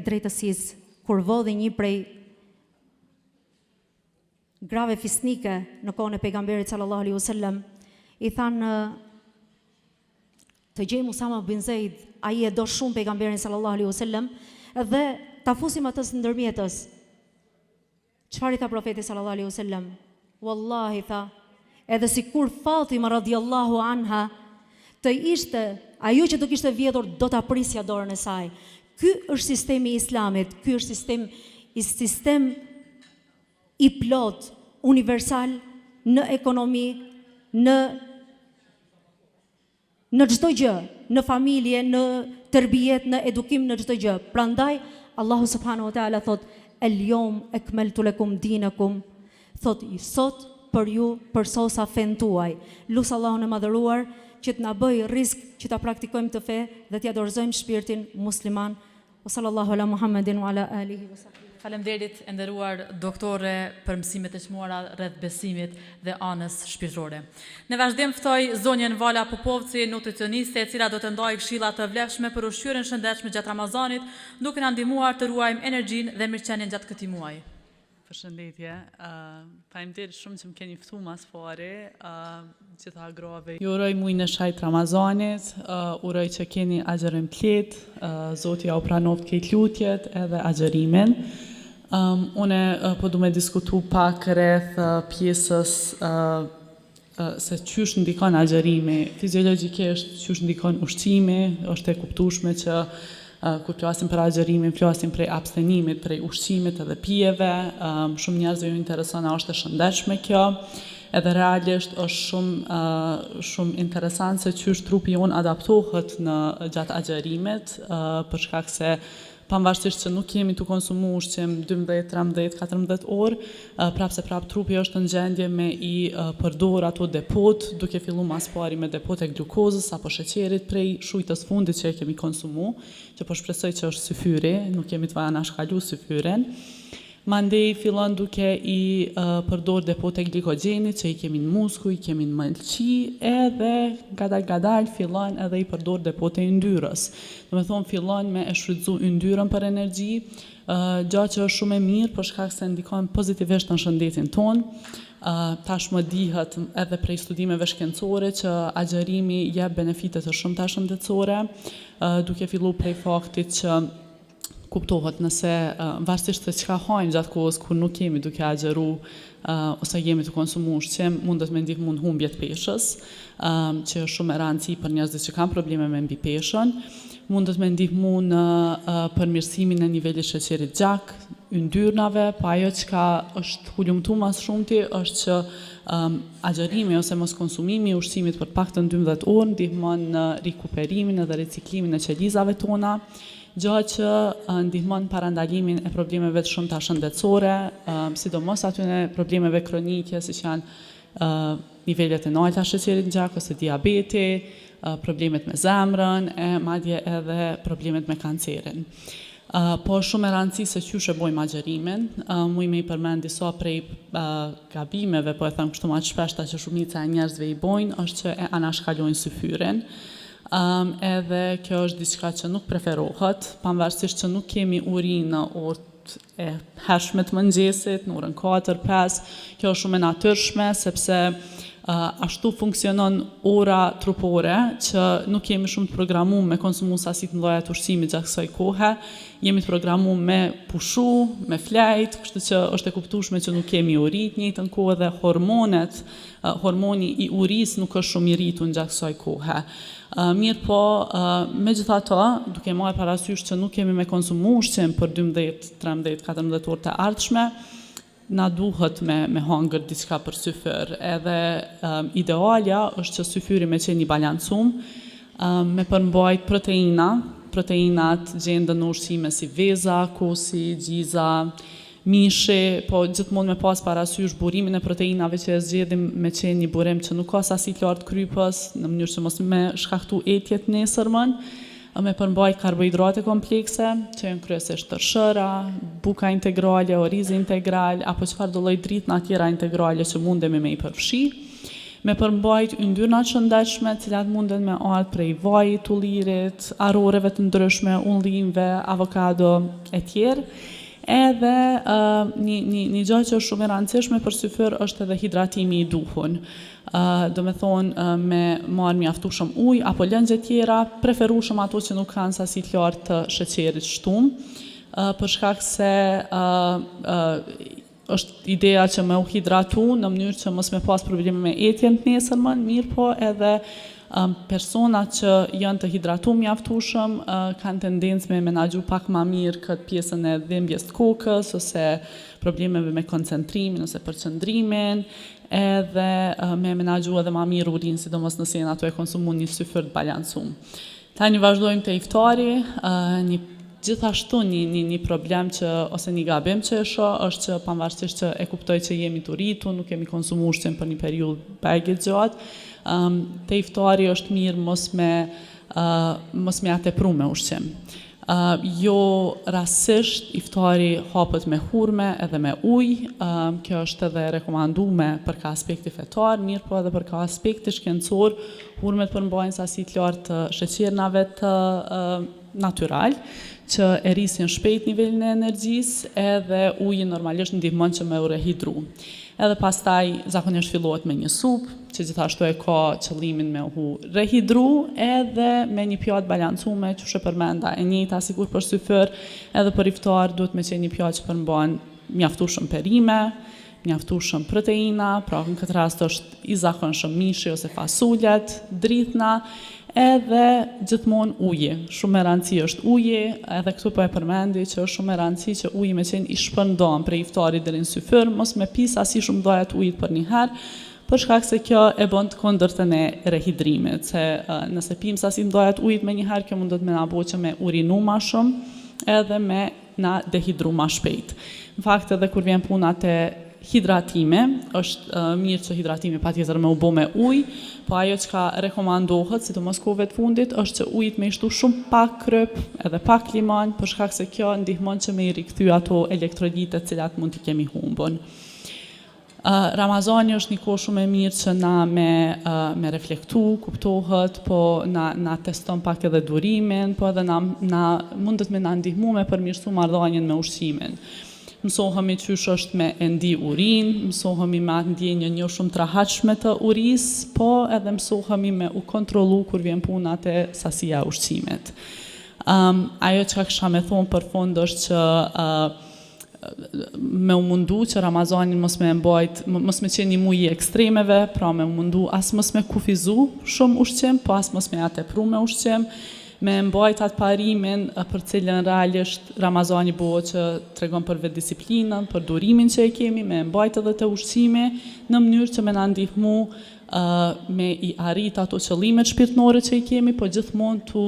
drejtësisë, kur vodhi një prej grave fisnike në kohën e pejgamberit sallallahu alaihi wasallam, i thanë të gjejmë Usama bin Zeid, ai e do shumë pejgamberin sallallahu alaihi wasallam, dhe ta fusim atës ndërmjetës. Çfarë i tha profeti sallallahu alaihi wasallam? Wallahi, tha, edhe sikur Fatima radhiyallahu anha të ishte ajo që do kishte vjedhur, do ta prisja dorën e saj. Ky është sistemi i Islamit, ky është sistem i plot, universal, në ekonomi, në çdo gjë, në familje, në tërbijet, në edukim, në çdo gjë. Prandaj Allahu subhanahu wa taala thot: "El-yawm akmaltu lakum dinakum", thot sot për ju përsosa fen tuaj. Lut Allahun e madhëruar që të na bëj risk që ta praktikojmë të fe dhe t'ja dorëzojmë shpirtin musliman. O sallallahu ala Muhammedin wa ala alihi wa sahbihi. Faleminderit e nderuar doktore për mësimet e çmuara rreth besimit dhe anës shpirtërore. Në vazhdim ftoj zonjën Vala Popovci, nutricioniste, e cila do të ndajë këshilla të vlefshme për ushqyerjen shëndetshme gjatë Ramazanit, duke na ndihmuar të ruajmë energjinë dhe mirëqenien gjatë këtij muaji. Përshëndetje, faleminderit shumë që më keni ftuar mas fare, gjitha grave. Ju uroj muajin e shajt Ramazanit, uroj që keni agjërim të lehtë, Zoti ja u pranoft këtë lutjet edhe agjërimin. Une po du me diskutu pak rreth pjesës se qysh ndikon agjërimi. Fiziologjikisht qysh ndikon ushqimi, është e kuptueshme që kur flasim për agjërimin, flasim prej abstenimit, prej ushqimit edhe pijeve. Shumë njerëzve ju intereson a është e shëndetshme kjo. edhe realisht është shumë interesant se qysh trupi jonë adaptohet në gjatë agjerimit, për shkak se pavarësisht që nuk kemi të konsumu ushqim 12, 13, 14 orë, prapë trupi është në gjendje me i përdor ato depot, duke fillu mas pari me depot e glukozës apo sheqerit prej shujtës fundit që e kemi konsumu, që po shpresoj që është syfyri, nuk kemi të anashkalu syfyrin. Mandej fillon duke i përdor depot e glikogenit që i kemi në muskuj, i kemi në mëlqi, edhe gadal fillon edhe i përdor depot e yndyrës. Do me thonë fillon me e shfrytzu yndyrën për energji, gjë që është shumë e mirë për shkak se ndikon pozitivisht në shëndetin ton. Tashmë dihet edhe prej studimeve shkencore që agjerimi jep benefite të shumta shëndetësore, duke fillu prej faktit që kuptohet nëse varsisht se çka hajmë gjatë kohës kur nuk kemi duke agjeru ose jemi të konsumu ushqim, mundet me ndihmu në humbje të peshës, që është shumë e rëndësishme për njerëzit që kanë probleme me mbi peshën, mundet me ndihmu në përmirësimin e nivelit sheqerit gjak, yndyrnave, pa ajo çka është hulumtu mas shumti është që agjerimi ose mos konsumimi i ushqimit për paktën 12 orë ndihmon në rikuperimin edhe riciklimin e qelizave tona, gjë që ndihmon parandalimin e problemeve të shumta shëndetësore, sidomos aty në problemeve kronike siç janë nivelet e larta sheqerit gjak ose diabeti, problemet me zemrën, madje edhe problemet me kancerin. Po shumë e rëndësishme se qysh e bojmë agjerimin, muj me i përmend disa prej gabimeve, po e them kështu më shpeshta që shumica e njerëzve i bojnë, është që e anashkalojnë syfyrin. Edhe kjo është diçka që nuk preferohet, pavarësisht që nuk kemi urinë në orët e hershme të mëngjesit, në orën 4-5, kjo është shumë e natyrshme, sepse ashtu funksionon ora trupore, që nuk jemi shumë të programuar me konsumu sasi të mëdha të ushqimit gjatë kësaj kohe, jemi të programuar me pushu, me flejt, kështu që është e kuptueshme që nuk kemi uri të njëjtën kohë dhe hormoni i urisë nuk është shumë i rritur gjatë kësaj kohe. Mirë po, megjithatë, duke marrë parasysh që nuk kemi me konsumu ushqim për 12, 13, 14 orë të ardhshme, na duhet me hangër diçka për syfyr. Edhe idealja është që syfyri me qenë i balancum, me përmbajt proteinat gjenden në ushqime si veza, kosi, gjiza, mishi, po gjithmonë me pas parasysh burimin e proteinave që e zgjedhim me qenë një burim që nuk ka sasi të lartë krypës, në mënyrë që mos me shkaktu etjet nesërmën, me përmbajt karbohidrate komplekse, që janë kryesisht tërshëra, buka integrale, orizi integral, apo çfarë do lloj dritna tjera integrale që mundemi me i përfshi, me përmbajt yndyrna të shëndetshme, të cilat munden me ardhur prej vajit, ullirit, aroreve të ndryshme, ullimve, avokado e tjerë. Edhe një gjë që është shumë e rëndësishme për syfyr është edhe hidratimi i duhur. Do me thonë me marrë mjaftueshëm ujë apo lëngje tjera, preferueshëm ato që nuk kanë sasi të lartë të sheqerit shtum, për shkak se është ideja që me u hidratu në mënyrë që mos me pas probleme me etjen të nesërmën, mirë po edhe personat që janë të hidratu mjaftueshëm kanë tendencë me menaxhu pak më mirë këtë pjesën e dhimbjes të kokës ose problemeve me koncentrimin ose përqendrimin, edhe me menaxhu edhe më mirë urinë, sidomos nëse janë ato e konsumu një syfyr të balancuar. Tani vazhdojmë te iftari, gjithashtu një problem që ose një gabim që e shoh është që pavarësisht që e kuptoj që jemi të rritur, nuk kemi konsumu ushqim për një periudhë bagit gjatë, te iftari është mirë mos me atepru me ushqim. Jo rastësisht iftari hapet me hurme edhe me ujë, kjo është edhe rekomandume për ka aspekti fetar, mirë po edhe për ka aspekti shkencor, hurmet përmbajnë sasi të lartë të sheqernave të natyral, që e rrisin shpejt nivelin e energjisë, edhe uji normalisht ndihmon që me u rehidru. Edhe pastaj zakonisht fillohet me një supë, që gjithashtu e ka qëllimin me u rehidru, edhe me një pjatë balancume, që shë përmenda e njëjta sikur për syfyr, edhe për iftar duhet me qenë një pjatë që përmban mjaftueshëm perime, mjaftueshëm proteina, pra në këtë rast është i zakonshëm mishi ose fasullet, dritna, edhe gjithmonë uji. Shumë e rëndësishme është uji, edhe këtu po e përmendi që është shumë e rëndësishme që uji me qenë i shpërndan prej iftarit deri në syfyr, mos me pi sasi shumë dhaja të ujit për një herë, për shkak se kjo e bën të kundërtën e rehidrimit, se nëse pim sasi ndojat ujit me njëherë, kjo mund me na bo që me urinu ma shumë edhe me na dehidru ma shpejt. Në fakt edhe kur vjen puna te hidratime, është mirë që hidratimi patjetër me u bo me ujë, po ajo që ka rekomandohet, sidomos kohëve të fundit, është që ujit me ishtu shumë pak kryp, edhe pak limon, për shkak se kjo ndihmon që me i rikthy ato elektrolitet cilat mund t'i kemi humbën. Ramazani është një kohë shumë e mirë që na me reflektu, kuptohet, po na teston pak edhe durimin, po edhe na mundet me na ndihmu me përmirësu marrëdhënien me ushqimin. Mësohemi qysh është me ndi urin, mësohemi me atë ndjenjë një shumë të rahatshme të uris, po edhe mësohemi me u kontrollu kur vjen puna te sasia e ushqimit. Ajo që kisha me thonë për fund është që me u mundu që Ramazanin mos me qenë një muaj i ekstremeve, pra me u mundu as mos me kufizu shumë ushqim, po as mos me atepru me ushqim, me mbajt atë parimin për cilën realisht Ramazani bëhet që tregon për vetë disiplinën, për durimin që e kemi, me mbajt edhe të ushqimi në mënyrë që me na ndihmu me i arrit ato qëllimet shpirtnore që i kemi, po gjithmonë tu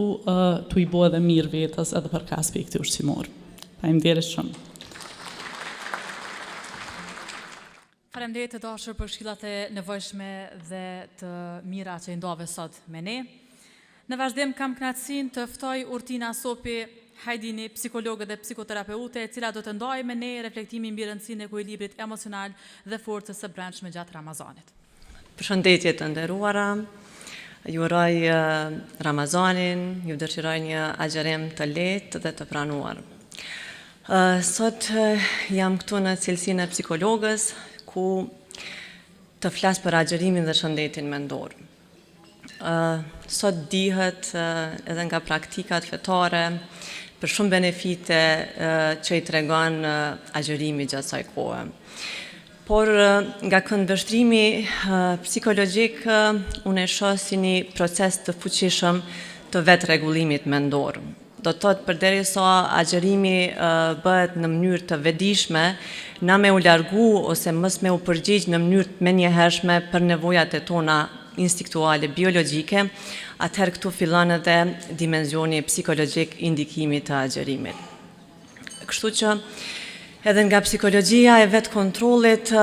i bëhe edhe mirë vetës edhe për ka aspekti ushqimor. Faleminderit shumë. Faleminderit të dashur për këshillat e nevojshme dhe të mira që i ndove sot me ne. Në vazhdim kam kënaqësinë të ftoj Urtina Sopi Hajdini, psikologe dhe psikoterapeute, e cila do të ndajë me ne reflektimin mbi rëndësinë e ekuilibrit emocional dhe forcës së brendshme gjatë Ramazanit. Përshëndetje të nderuara, ju uroj Ramazanin, ju dëshiroj një agjerim të lehtë dhe të pranuar. Sot jam këtu në cilësinë e psikologës, ku të flas për agjerimin dhe shëndetin mendor. Sot dihet edhe nga praktikat fetare për shumë benefite që i tregon agjerimi gjatë kësaj kohe. Por nga këndvështrimi psikologjik unë e shoh si një proces të fuqishëm të vetë rregullimit mendor. Do të thotë përderisa agjerimi bëhet në mënyrë të vetëdijshme, na me u largu ose mos me u përgjigj në mënyrë të menjëhershme për nevojat e tona instinktuale, biologjike, atëherë këtu fillon edhe dimensioni psikologjik i ndikimit të agjerimit. Kështu që edhe nga psikologjia e vetë kontrollit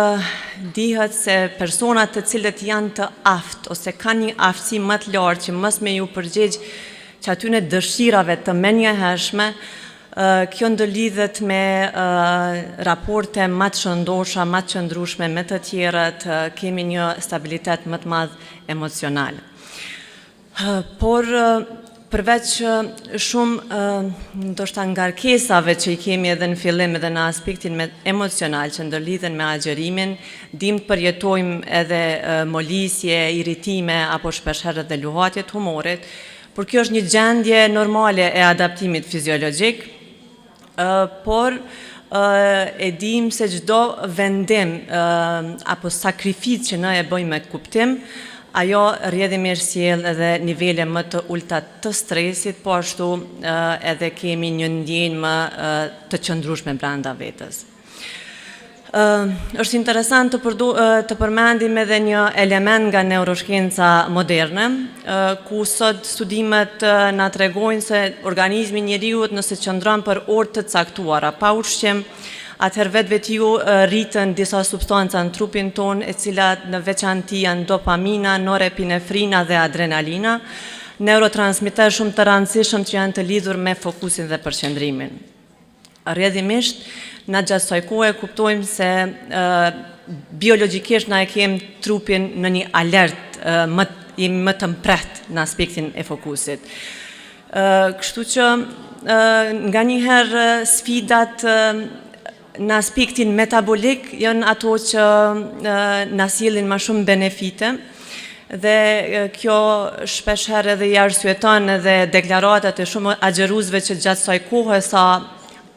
dihet se personat të cilët janë të aftë ose kanë një aftësi më të lartë që mos me ju përgjigj që atyne dëshirave të menjëhershme, kjo ndërlidhet me raporte më të shëndosha, më të qëndrueshme me të tjerët, kemi një stabilitet më të madh emocional. Por përveç shumë ndoshta ngarkesave që i kemi edhe në fillim edhe në aspektin emocional që ndërlidhen me agjerimin, dim të përjetojmë edhe molisje, irritime apo shpeshherë edhe luhatje të humorit, por kjo është një gjendje normale e adaptimit fiziologjik, por e dim se çdo vendim apo sakrificë që ne e bëjmë me kuptim, ajo rrjedhimisht sjell edhe nivele më të ulta të stresit, po ashtu edhe kemi një ndjenjë më të qëndrueshme brenda vetës. Është interesant të përmendim edhe një element nga neuroshkenca moderne, ku sot studimet na tregojnë se organizmi njeriut nëse qëndron për orë të caktuara pa ushqim, atëherë vetvetiu rritën disa substanca në trupin ton, e cilat në veçanti janë dopamina, norepinefrina dhe adrenalina, neurotransmiter shumë të rëndësishëm që janë të lidhur me fokusin dhe përqendrimin. Rrjedhimisht, na gjatë kësaj kohe kuptojmë se biologjikisht na e kemi trupin në një alert, jemi më të mpret në aspektin e fokusit. Kështu që nga njëherë sfidat në aspektin metabolik janë ato që na sjellin më shumë benefite, dhe kjo shpeshherë edhe i arsyeton edhe deklaratat e shumë agjeruesve që gjatë kësaj kohe sa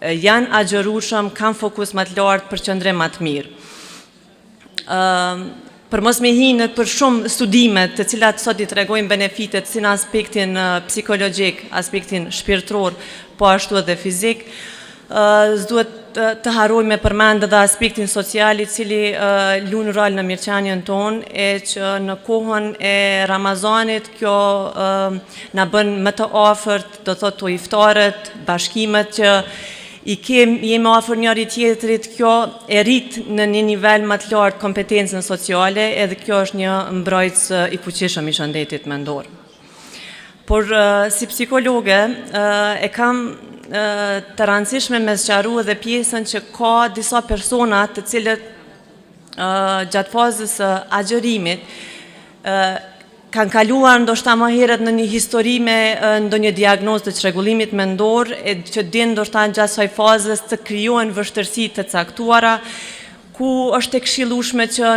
janë agjerueshëm, kanë fokus më të lartë, përqendrim më të mirë. Për mos me hinë për shumë studimet të cilat sot i tregojnë benefitet si në aspektin psikologjik, aspektin shpirtëror, po ashtu edhe fizik, s'duhet të harroj me përmend edhe aspektin social I cili luan rol në mirëqenien tonë e që në kohën e Ramazanit kjo na bën më të afërt, do thotë to iftarët, bashkimet që jemi afër njëri tjetrit, kjo e rrit në një nivel më të lartë kompetencën sociale, edhe kjo është një mbrojtës I fuqishëm I shëndetit mendor. Por si psikologe e kam të rëndësishme me sqaru edhe pjesën që ka disa persona të cilët gjatë fazës agjërimit kanë kaluar ndoshta më herët në një histori me ndonjë diagnozë të çrregullimit mendor e që din ndoshta gjatë asaj fazës të krijohen vështirësi të caktuara ku është e këshillueshme që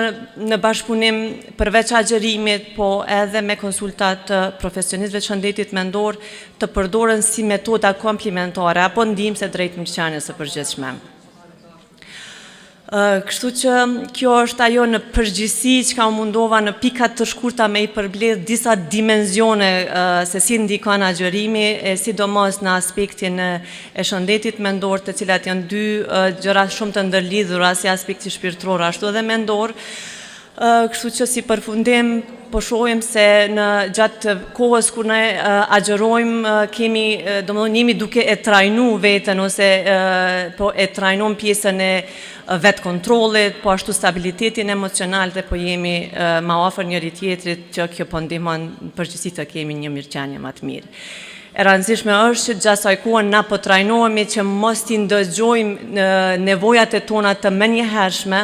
në bashkëpunim përveç agjërimit, po edhe me konsultat të profesionistëve të shëndetit mendor të përdoren si metoda komplementare apo ndihmëse drejt mirëqenies së përgjithshme. Kështu që kjo është ajo në përgjithësi që ka mundova në pikat të shkurta me I përmbledh disa dimenzione se si ndikon agjërimi, sidomos në aspektin e shëndetit mendor, të cilat janë dy gjëra shumë të ndërlidhura, si aspekti shpirtëror ashtu edhe mendor. Kështu që si përfundim po shohim se në gjatë kohës kur ne agjërojmë domethënë jemi duke e trajnu veten ose po e trajnojmë pjesën e vetë kontrollit, po ashtu stabilitetin emocional dhe po jemi ma afër njëri tjetrit që kjo po ndihmon përgjithësi të kemi një mirëqenie më të mirë. E rëndësishme është që gjatë asaj kohe na po trajnohemi që mos t'i ndëgjojmë nevojat e tona të menjëhershme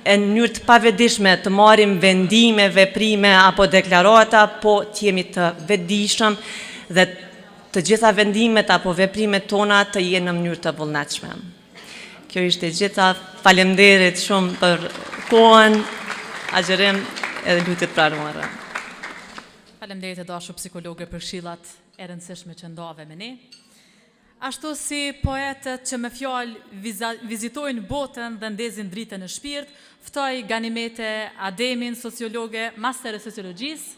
e në mënyrë të pavetëdijshme të marrim vendime, veprime apo deklarata, po t'jemi të vetëdijshëm dhe të gjitha vendimet apo veprimet tona të jenë në mënyrë të vullnetshme. Kjo ishte gjitha, faleminderit shumë për kohën, agjerim edhe lutjet pranuara. Faleminderit e dashur psikologe për këshillat e rëndësishme që ndave me ne. Ashtu si poetët që me fjalë vizitojnë botën dhe ndezin dritën e shpirt, ftoj Ganimete Ademin, sociologe, master e sociologjisë,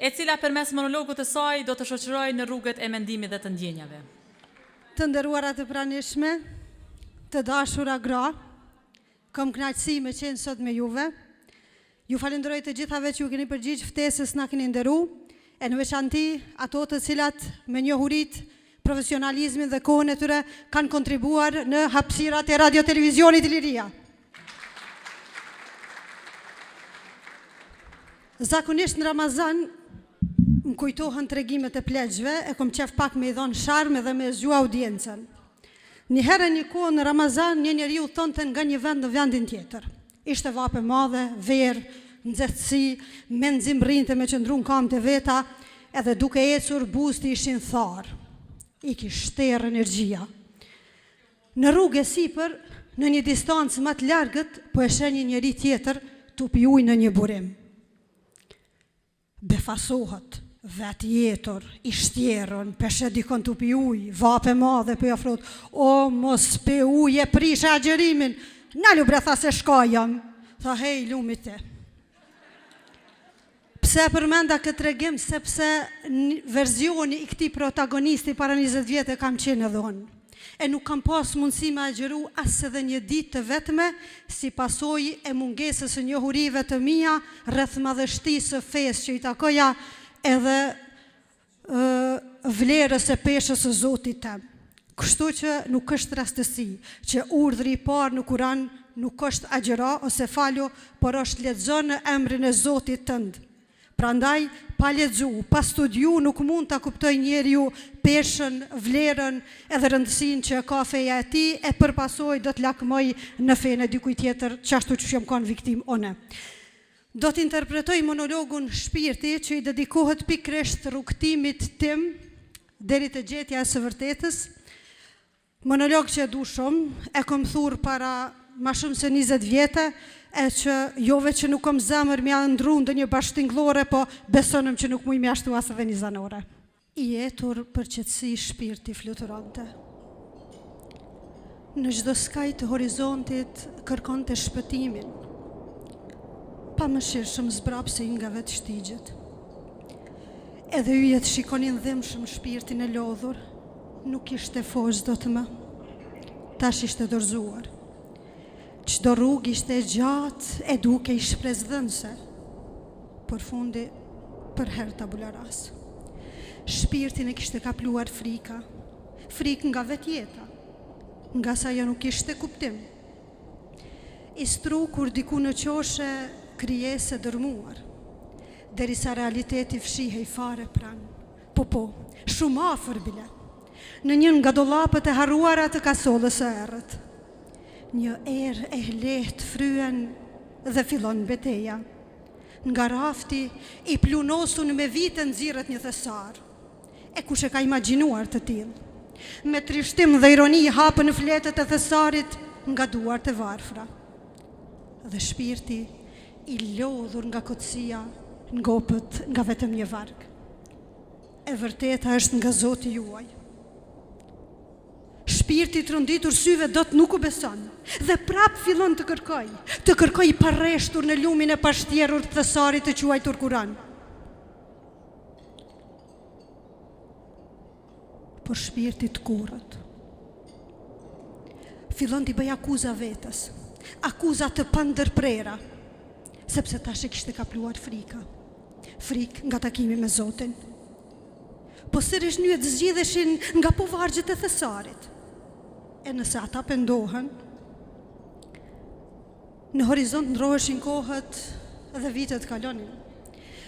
e cila përmes monologut të saj do të shoqërojë në rrugët e mendimit dhe të ndjenjave. Të nderuara të pranishme, të dashura gra, kam kënaqësi me qenë sot me juve. Ju falenderoj të gjithave që ju keni përgjigj ftesës na keni nderu, e në veçanti ato të cilat me njohurit, profesionalizmin dhe kohën e tyre kanë kontribuar në hapësirat e radio televizionit Iliria. Zakonisht në Ramazan më kujtohen tregimet e pleqve, e kom qef pak me I dhonë sharm dhe me zgjua audiencën. Një herë një kohë në Ramazan një njeriu thonte nga një vend në vendin tjetër. Ishte vape madhe, verë, nxehtësi, menzim rrinte me qëndrun kamët e veta, edhe duke ecur busti ishin tharë. I kishterë energjia. Në rrugë e sipër, në një distancë më të largët, po e sheh një njeri tjetër tupi ujë në një burim. Befasohet, vetë jetor, I shtjerën, peshe dikon tupi ujë, vape madhe për jafrot, o mos pe ujë e prish e agjerimin, nalu bre tha se shka jam, tha hej lumit te. Pse përmenda këtë regim, sepse verzioni I këtij protagonisti para 20 vjetë kam qenë edhe unë. E nuk kam pas mundësi me agjeru as edhe një ditë të vetme si pasojë e mungesës së njohurive të mia rreth madhështisë së fesë që I takoja edhe vlerës e peshës së Zotit tem. Kështu që nuk është rastësi që urdhri I parë në Kur'an nuk është agjëra ose falo, por është lexo në emrin e Zotit tënd. Prandaj, pa lexu, pa studiu, nuk mund ta kuptoj njeriu peshën, vlerën edhe rëndësinë që ka feja e tij e përpasoj do të lakmoj në fenë e dikujt tjetër, qashtu që jam kanë viktim one. Do të interpretoj monologun Shpirti që I dedikohet pikërisht rrugtimit tim deri te gjetja e së vërtetës. Monolog që e du shumë, e kom thurë para ma shumë se 20 vjetë, e që jove që nuk kom zemër mja ndru ndë një bashkëtingëllore, po besonëm që nuk muj mja ashtu asë dhe një zanore. I jetur për qetësi shpirti fluturante. Në çdo skaj të horizontit kërkon të shpëtimin, pa më shirëshëm zbrapse I nga vetë shtigjet. Edhe yjet shikonin dhimshëm shpirtin e lodhur, nuk ishte fosh do të më. tash ishte dorëzuar. Çdo rrugë ishte e gjatë e duke i shpresdhënëse. Por fundi për herë tabula rasa. Shpirtin e kishte kapluar frika, frikë nga vetjeta, nga sa jo nuk ishte kuptim. Istru kur diku në qoshe krijese dërmuar, derisa realiteti fshihej fare pranë. Po, shumë afër bile, në njën nga dollapët e harruara të kasollës së errët. Një erë e lehtë fryen dhe fillon beteja. Nga rafti i plunosun me vite nxirret një thesar. E kush e ka imagjinuar të tillë? Me trishtim dhe ironi hapën në fletët e thesarit nga duart e varfra. Dhe shpirti i lodhur nga kotësia ngopët nga vetëm një varg. E vërteta është nga Zoti juaj. Shpirti tronditur syve dot nuk u beson dhe prap fillon të kërkoj i parreshtur në lumin e pashtjerur të thesarit të quajtur Kur'an. Por shpirti të kurrët fillon t'i bëj akuza vetës, akuza të pandërprera, sepse tash e kishte kapluar frika, frikë nga takimi me Zotin. Po sërish nyjet zgjidheshin nga povargjet e thesarit. E nëse ata pendohen, në horizont ndroheshin kohët dhe vitet kalonin.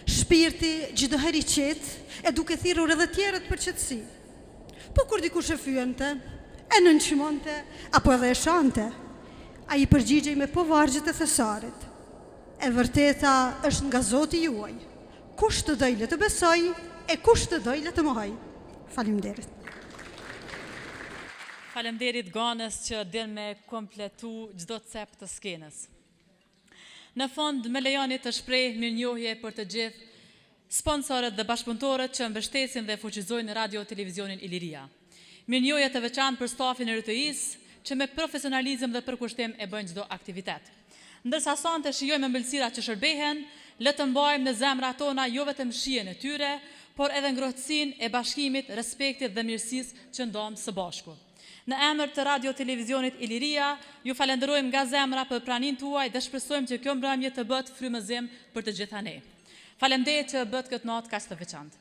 Shpirti çdo herë i qet e duke thirrur edhe tjerët për qetësi. Po kur dikush e fyente, e nënçmonte apo edhe e shante, ai përgjigjej me povargjet e thesarit. E vërteta është nga Zoti juaj. Kush të dojë le të besoj, e kush të dojë le të mohoj. Faleminderit. Faleminderit Ganës që din me kompletu çdo cep të skenës. Në fond, me lejoni të shpreh mirënjohje për të gjithë sponsorët dhe bashkëpunëtorët që mbështesin dhe fuqizojnë Radio Televizionin Iliria. Mirënjohje të veçantë për stafin e RTI-s që me profesionalizëm dhe përkushtim e bëjnë çdo aktivitet. Ndërsa sonte shijojmë ëmbëlsira që shërbehen, le të mbajmë në zemra tona jo vetëm shijen e tyre, por edhe ngrohtësinë e bashkimit, respektit dhe mirësisë që ndomë së bashku. Në emër të Radio Televizionit Iliria, ju falenderojmë nga zemra për praninë tuaj dhe shpresojmë që kjo mbrëmje të bëhet frymëzim për të gjitha ne. Faleminderit që bët këtë natë kaq të veçantë.